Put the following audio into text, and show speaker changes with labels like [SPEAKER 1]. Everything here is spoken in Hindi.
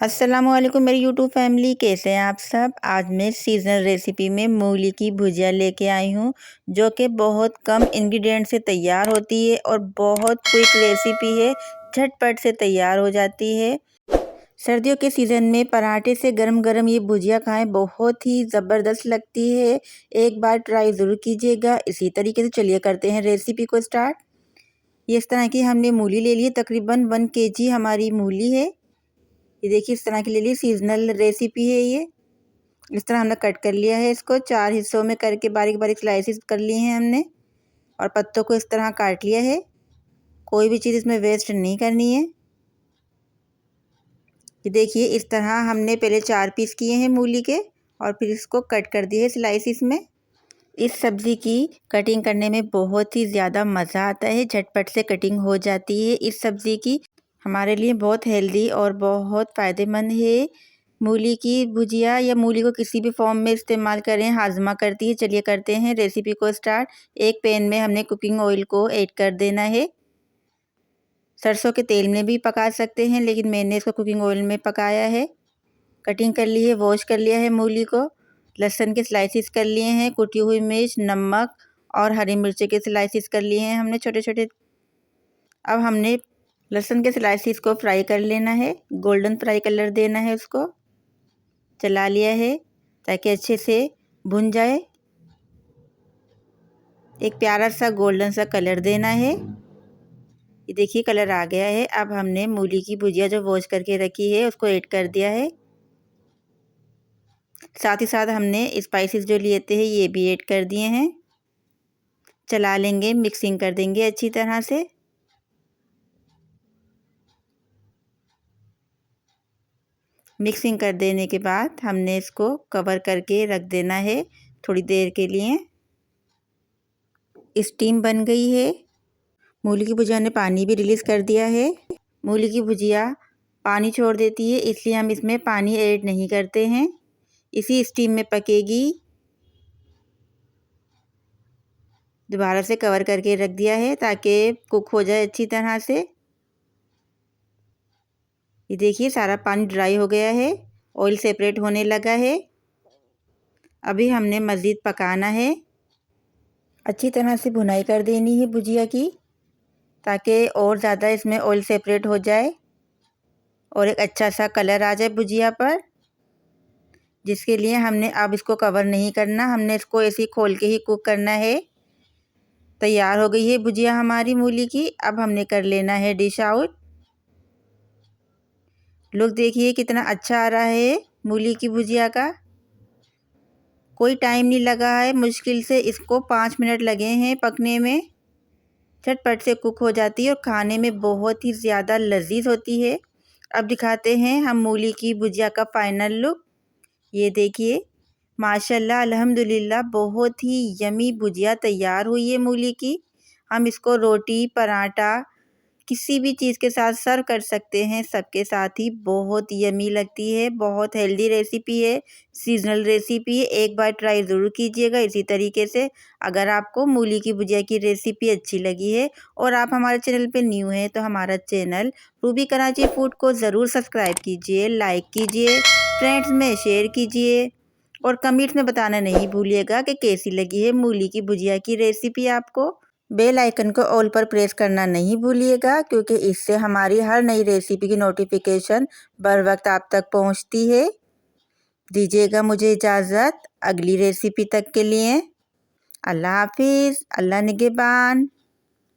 [SPEAKER 1] अस्सलामुअलैकुम मेरी यूट्यूब फैमिली, कैसे हैं आप सब। आज मैं सीज़नल रेसिपी में मूली की भुजिया लेके आई हूँ, जो कि बहुत कम इंग्रेडिएंट से तैयार होती है और बहुत क्विक रेसिपी है, झटपट से तैयार हो जाती है। सर्दियों के सीज़न में पराठे से गरम गरम ये भुजिया खाएं, बहुत ही ज़बरदस्त लगती है। एक बार ट्राई ज़रूर कीजिएगा। इसी तरीके से चलिए करते हैं रेसिपी को स्टार्ट। ये इस तरह की हमने मूली ले ली है, तकरीबन 1 केजी हमारी मूली है। ये देखिए इस तरह की ले ली, सीजनल रेसिपी है ये। इस तरह हमने कट कर लिया है, इसको 4 हिस्सों में करके बारीक बारीक स्लाइसेस कर लिए हैं हमने, और पत्तों को इस तरह काट लिया है। कोई भी चीज़ इसमें वेस्ट नहीं करनी है। ये देखिए इस तरह हमने पहले 4 पीस किए हैं मूली के, और फिर इसको कट कर दिए स्लाइसिस में। इस सब्ज़ी की कटिंग करने में बहुत ही ज़्यादा मज़ा आता है, झटपट से कटिंग हो जाती है इस सब्ज़ी की। हमारे लिए बहुत हेल्दी और बहुत फ़ायदेमंद है मूली की भुजिया, या मूली को किसी भी फॉर्म में इस्तेमाल करें, हाजमा करती है। चलिए करते हैं रेसिपी को स्टार्ट। एक पैन में हमने कुकिंग ऑयल को ऐड कर देना है। सरसों के तेल में भी पका सकते हैं, लेकिन मैंने इसको कुकिंग ऑयल में पकाया है। कटिंग कर ली है, वॉश कर लिया है मूली को। लहसुन के स्लाइसिस कर लिए हैं, कुटी हुई मिर्च, नमक और हरी मिर्ची के स्लाइसिस कर लिए हैं हमने छोटे छोटे। अब हमने लहसुन के स्लाइसिस को फ्राई कर लेना है, गोल्डन फ्राई कलर देना है उसको। चला लिया है ताकि अच्छे से भुन जाए। एक प्यारा सा गोल्डन सा कलर देना है। ये देखिए कलर आ गया है। अब हमने मूली की भुजिया जो वॉश करके रखी है उसको ऐड कर दिया है। साथ ही साथ हमने स्पाइसेस जो लिए थे ये भी ऐड कर दिए हैं। चला लेंगे, मिक्सिंग कर देंगे अच्छी तरह से। मिक्सिंग कर देने के बाद हमने इसको कवर करके रख देना है थोड़ी देर के लिए। स्टीम बन गई है। मूली की भुजिया ने पानी भी रिलीज़ कर दिया है। मूली की भुजिया पानी छोड़ देती है, इसलिए हम इसमें पानी ऐड नहीं करते हैं। इसी स्टीम में पकेगी। दोबारा से कवर करके रख दिया है ताकि कुक हो जाए अच्छी तरह से। ये देखिए सारा पानी ड्राई हो गया है, ऑयल सेपरेट होने लगा है। अभी हमने मज़ीद पकाना है। अच्छी तरह से भुनाई कर देनी है भुजिया की, ताकि और ज़्यादा इसमें ऑयल सेपरेट हो जाए और एक अच्छा सा कलर आ जाए भुजिया पर। जिसके लिए हमने अब इसको कवर नहीं करना, हमने इसको ऐसे ही खोल के ही कुक करना है। तैयार हो गई है भुजिया हमारी मूली की। अब हमने कर लेना है डिश आउट। लुक देखिए कितना अच्छा आ रहा है मूली की भुजिया का। कोई टाइम नहीं लगा है, मुश्किल से इसको 5 मिनट लगे हैं पकने में। झटपट से कुक हो जाती है और खाने में बहुत ही ज़्यादा लजीज होती है। अब दिखाते हैं हम मूली की भुजिया का फाइनल लुक। ये देखिए माशाल्लाह अल्हम्दुलिल्लाह बहुत ही यमी भुजिया तैयार हुई है मूली की। हम इसको रोटी, पराठा, किसी भी चीज़ के साथ सर्व कर सकते हैं। सबके साथ ही बहुत यमी लगती है। बहुत हेल्दी रेसिपी है, सीजनल रेसिपी है। एक बार ट्राई ज़रूर कीजिएगा इसी तरीके से। अगर आपको मूली की भुजिया की रेसिपी अच्छी लगी है और आप हमारे चैनल पे न्यू हैं, तो हमारा चैनल रूबी कराची फूड को ज़रूर सब्सक्राइब कीजिए, लाइक कीजिए, फ्रेंड्स में शेयर कीजिए, और कमेंट्स में बताना नहीं भूलिएगा कि कैसी लगी है मूली की भुजिया की रेसिपी आपको। बेल आइकन को ऑल पर प्रेस करना नहीं भूलिएगा, क्योंकि इससे हमारी हर नई रेसिपी की नोटिफिकेशन बर वक्त आप तक पहुंचती है। दीजिएगा मुझे इजाज़त अगली रेसिपी तक के लिए। अल्लाह हाफिज़, अल्लाह निगहबान।